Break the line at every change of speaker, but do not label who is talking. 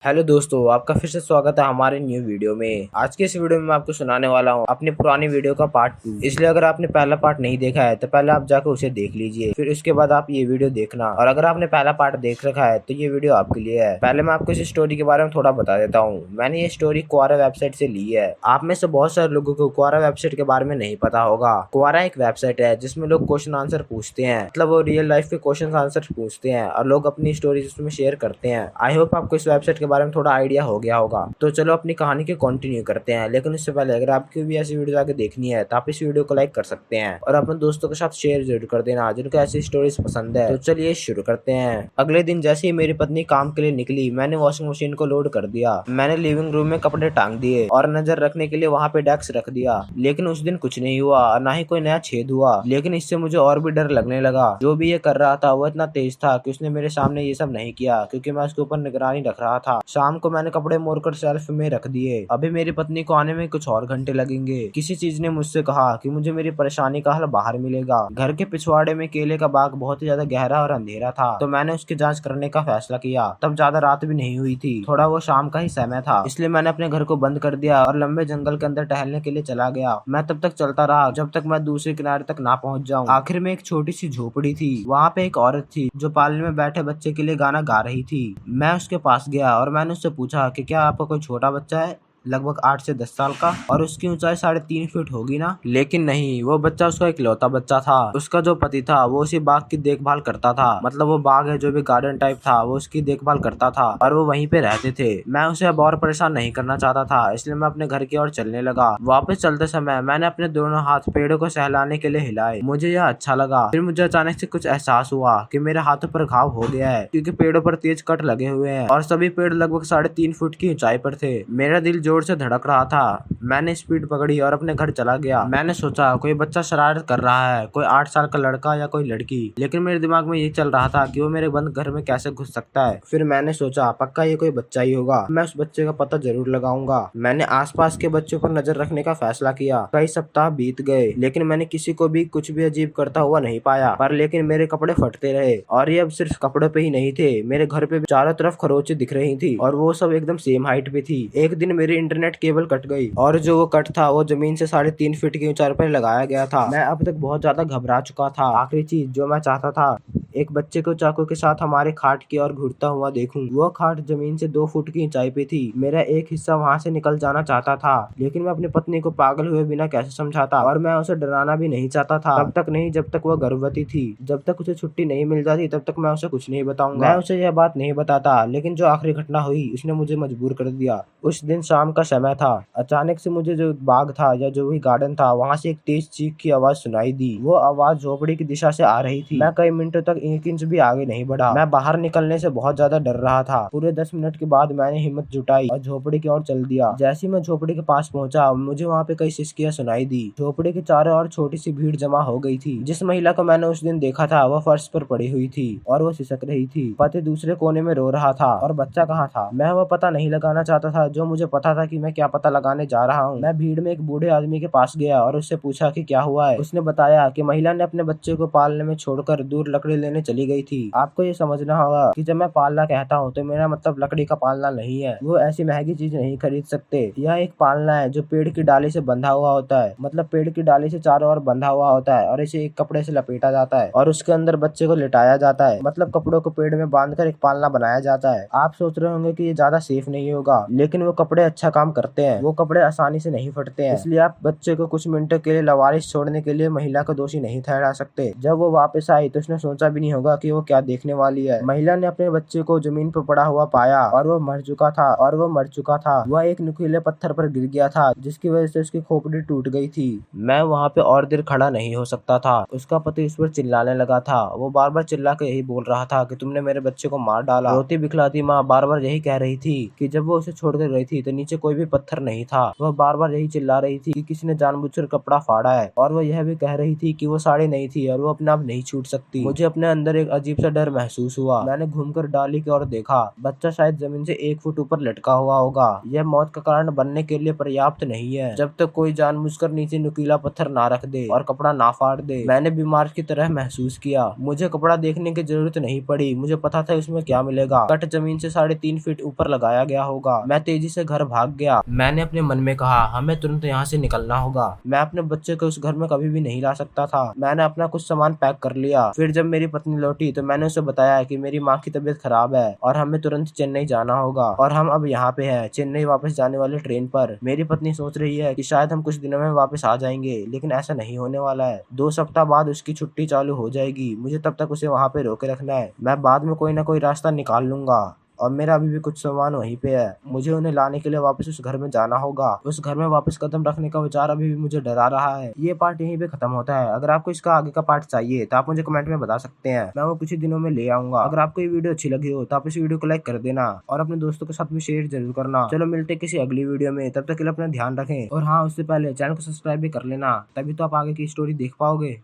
Hello दोस्तों, आपका फिर से स्वागत है हमारे न्यू वीडियो में। आज के इस वीडियो में मैं आपको सुनाने वाला हूँ अपनी पुरानी वीडियो का पार्ट 2। इसलिए अगर आपने पहला पार्ट नहीं देखा है तो पहले आप जाकर उसे देख लीजिए, फिर उसके बाद आप ये वीडियो देखना। और अगर आपने पहला पार्ट देख रखा है तो ये वीडियो आपके लिए है। पहले मैं आपको इस स्टोरी के बारे में थोड़ा बता देता हूँ। मैंने ये स्टोरी क्वारा वेबसाइट से ली है। आप में से बहुत सारे लोगों को क्वारा वेबसाइट के बारे में नहीं पता होगा। क्वारा एक वेबसाइट है जिसमें लोग क्वेश्चन आंसर पूछते हैं, मतलब वो रियल लाइफ के क्वेश्चन आंसर पूछते हैं और लोग अपनी स्टोरीज उसमें शेयर करते हैं। आई होप आपको इस वेबसाइट के बारे में थोड़ा आइडिया हो गया होगा। तो चलो अपनी कहानी को कंटिन्यू करते हैं। लेकिन उससे पहले अगर आपको भी ऐसी वीडियो आगे देखनी है तो आप इस वीडियो को लाइक कर सकते हैं और अपने दोस्तों के साथ शेयर जरूर कर देना जिनको ऐसी स्टोरीज पसंद है। तो चलिए शुरू करते हैं। अगले दिन जैसे ही मेरी पत्नी काम के लिए निकली, मैंने वॉशिंग मशीन को लोड कर दिया। मैंने लिविंग रूम में कपड़े टांग दिए और नजर रखने के लिए वहाँ पे डेस्क रख दिया। लेकिन उस दिन कुछ नहीं हुआ और ना ही कोई नया छेद हुआ। लेकिन इससे मुझे और भी डर लगने लगा। जो भी ये कर रहा था वो इतना तेज था कि उसने मेरे सामने ये सब नहीं किया, क्योंकि मैं उसके ऊपर निगरानी रख रहा था। शाम को मैंने कपड़े मोड़कर शेल्फ में रख दिए। अभी मेरी पत्नी को आने में कुछ और घंटे लगेंगे। किसी चीज ने मुझसे कहा कि मुझे मेरी परेशानी का हल बाहर मिलेगा। घर के पिछवाड़े में केले का बाग बहुत ही ज्यादा गहरा और अंधेरा था, तो मैंने उसकी जांच करने का फैसला किया। तब ज्यादा रात भी नहीं हुई थी, थोड़ा वो शाम का ही समय था, इसलिए मैंने अपने घर को बंद कर दिया और लंबे जंगल के अंदर टहलने के लिए चला गया। मैं तब तक चलता रहा जब तक मैं दूसरे किनारे तक ना पहुंच जाऊं। आखिर में एक छोटी सी झोपड़ी थी। वहाँ पे एक औरत थी जो पालने में बैठे बच्चे के लिए गाना गा रही थी। मैं उसके पास गया और मैंने उससे पूछा कि क्या आपका कोई छोटा बच्चा है, लगभग 8 से 10 साल का, और उसकी ऊंचाई 3.5 फीट होगी ना? लेकिन नहीं, वो बच्चा उसका इकलौता बच्चा था। उसका जो पति था वो उसी बाग की देखभाल करता था, मतलब वो बाग है जो भी गार्डन टाइप था, वो उसकी देखभाल करता था और वो वहीं पे रहते थे। मैं उसे अब और परेशान नहीं करना चाहता था, इसलिए मैं अपने घर की ओर चलने लगा। वापस चलते समय मैंने अपने दोनों हाथ पेड़ों को सहलाने के लिए हिलाए। मुझे यह अच्छा लगा। फिर मुझे अचानक से कुछ एहसास हुआ कि मेरे हाथों पर घाव हो गया है, क्योंकि पेड़ों पर तेज कट लगे हुए हैं और सभी पेड़ लगभग 3.5 फीट की ऊंचाई पर थे। मेरा दिल जोर से धड़क रहा था। मैंने स्पीड पकड़ी और अपने घर चला गया। मैंने सोचा कोई बच्चा शरारत कर रहा है, कोई 8 साल का लड़का या कोई लड़की। लेकिन मेरे दिमाग में ये चल रहा था कि वो मेरे बंद घर में कैसे घुस सकता है। फिर मैंने सोचा पक्का ये कोई बच्चा ही होगा, मैं उस बच्चे का पता जरूर लगाऊंगा। मैंने आसपास के बच्चों पर नजर रखने का फैसला किया। कई सप्ताह बीत गए लेकिन मैंने किसी को भी कुछ भी अजीब करता हुआ नहीं पाया। पर लेकिन मेरे कपड़े फटते रहे, और ये अब सिर्फ कपड़ों पे ही नहीं थे, मेरे घर पे भी चारों तरफ खरोंचें दिख रही थी और वो सब एकदम सेम हाइट पे थी। एक दिन मेरी इंटरनेट केबल कट गई और जो वो कट था वो जमीन से 3.5 फीट की ऊंचाई पर लगाया गया था। मैं अब तक बहुत ज्यादा घबरा चुका था। आखिरी चीज जो मैं चाहता था, एक बच्चे को चाकू के साथ हमारे खाट की ओर घुरता हुआ देखूं। वो खाट जमीन से 2 फुट की ऊंचाई पे थी। मेरा एक हिस्सा वहां से निकल जाना चाहता था, लेकिन मैं अपनी पत्नी को पागल हुए बिना कैसे समझाता, और मैं उसे डराना भी नहीं चाहता था। तब तक नहीं जब तक वो गर्भवती थी। जब तक उसे छुट्टी नहीं मिल जाती तब तक मैं उसे कुछ नहीं बताऊंगा। मैं उसे यह बात नहीं बताता, लेकिन जो आखिरी घटना हुई उसने मुझे मजबूर कर दिया। उस दिन शाम का समय था। अचानक से मुझे जो बाग था या जो भी गार्डन था वहां से एक तेज चीख की आवाज सुनाई दी। वो आवाज झोपड़ी की दिशा से आ रही थी। मैं कई मिनटों तक 1 इंच भी आगे नहीं बढ़ा। मैं बाहर निकलने से बहुत ज्यादा डर रहा था। पूरे 10 मिनट के बाद मैंने हिम्मत जुटाई और झोपड़ी की ओर चल दिया। जैसे ही मैं झोपड़ी के पास पहुंचा, मुझे वहाँ पे कई सिसकियां सुनाई दी। झोपड़ी के चारों ओर छोटी सी भीड़ जमा हो गई थी। जिस महिला को मैंने उस दिन देखा था वो फर्श पर पड़ी हुई थी और वो सिसक रही थी। पति दूसरे कोने में रो रहा था और बच्चा कहाँ था? मैं वो पता नहीं लगाना चाहता था जो मुझे पता था कि मैं क्या पता लगाने जा रहा हूँ। मैं भीड़ में एक बूढ़े आदमी के पास गया और उससे पूछा कि क्या हुआ है। उसने बताया कि महिला ने अपने बच्चे को पालने में छोड़कर दूर लकड़ी लेने चली गई थी। आपको ये समझना होगा कि जब मैं पालना कहता हूँ तो मेरा मतलब लकड़ी का पालना नहीं है। वो ऐसी महंगी चीज नहीं खरीद सकते। यह एक पालना है जो पेड़ की डाली से बंधा हुआ होता है, मतलब पेड़ की डाली से चारों ओर बंधा हुआ होता है और इसे एक कपड़े से लपेटा जाता है और उसके अंदर बच्चे को लिटाया जाता है, मतलब कपड़ों को पेड़ में बांधकर एक पालना बनाया जाता है। आप सोच रहे होंगे कि ये ज्यादा सेफ नहीं होगा, लेकिन वो कपड़े अच्छा काम करते हैं। वो कपड़े आसानी से नहीं फटते हैं, इसलिए आप बच्चे को कुछ मिनटों के लिए लवारिश छोड़ने के लिए महिला को दोषी नहीं ठहरा सकते। जब वो वापस आई तो उसने सोचा भी नहीं होगा कि वो क्या देखने वाली है। महिला ने अपने बच्चे को जमीन पर पड़ा हुआ पाया और वो मर चुका था। वह एक नुकीले पत्थर पर गिर गया था जिसकी वजह से उसकी खोपड़ी टूट गई थी। मैं वहाँ पे और देर खड़ा नहीं हो सकता था। उसका पति उस पर चिल्लाने लगा था। वो बार बार चिल्ला के यही बोल रहा था कि तुमने मेरे बच्चे को मार डाला। रोती बिखलाती माँ बार बार यही कह रही थी कि जब वो उसे छोड़कर गई थी तो नीचे कोई भी पत्थर नहीं था। वह बार बार यही चिल्ला रही थी कि किसी ने जानबूझकर कपड़ा फाड़ा है, और वह यह भी कह रही थी कि वो साड़ी नहीं थी और वो अपने आप नहीं छूट सकती। मुझे अपने अंदर एक अजीब सा डर महसूस हुआ। मैंने घूमकर डाली की ओर देखा। बच्चा शायद जमीन से 1 फुट ऊपर लटका हुआ होगा। यह मौत का कारण बनने के लिए पर्याप्त नहीं है जब तक कोई जानबूझकर नीचे नुकीला पत्थर ना रख दे और कपड़ा ना फाड़ दे। मैंने बीमार की तरह महसूस किया। मुझे कपड़ा देखने की जरूरत नहीं पड़ी, मुझे पता था उसमें क्या मिलेगा। कट जमीन से 3.5 फीट ऊपर लगाया गया होगा। मैं तेजी से घर भाग गया। मैंने अपने मन में कहा, हमें तुरंत यहाँ से निकलना होगा। मैं अपने बच्चे को उस घर में कभी भी नहीं ला सकता था। मैंने अपना कुछ सामान पैक कर लिया। फिर जब मेरी पत्नी लौटी तो मैंने उसे बताया कि मेरी माँ की तबीयत खराब है और हमें तुरंत चेन्नई जाना होगा, और हम अब यहाँ पे हैं, चेन्नई वापस जाने वाली ट्रेन पर। मेरी पत्नी सोच रही है कि शायद हम कुछ दिनों में वापस आ जाएंगे, लेकिन ऐसा नहीं होने वाला है। 2 सप्ताह बाद उसकी छुट्टी चालू हो जाएगी। मुझे तब तक उसे वहाँ पे रोके रखना है। मैं बाद में कोई ना कोई रास्ता निकाल लूंगा, और मेरा अभी भी कुछ सामान वहीं पे है। मुझे उन्हें लाने के लिए वापस उस घर में जाना होगा। उस घर में वापस कदम रखने का विचार अभी भी मुझे डरा रहा है। ये पार्ट यहीं पे खत्म होता है। अगर आपको इसका आगे का पार्ट चाहिए तो आप मुझे कमेंट में बता सकते हैं, मैं वो कुछ ही दिनों में ले आऊंगा। अगर आपको ये वीडियो अच्छी लगी हो तो आप इस वीडियो को लाइक कर देना और अपने दोस्तों के साथ भी शेयर जरूर करना। चलो मिलते किसी अगली वीडियो में, तब तक के लिए अपना ध्यान रखें। और हाँ, उससे पहले चैनल को सब्सक्राइब भी कर लेना, तभी तो आप आगे की स्टोरी देख पाओगे।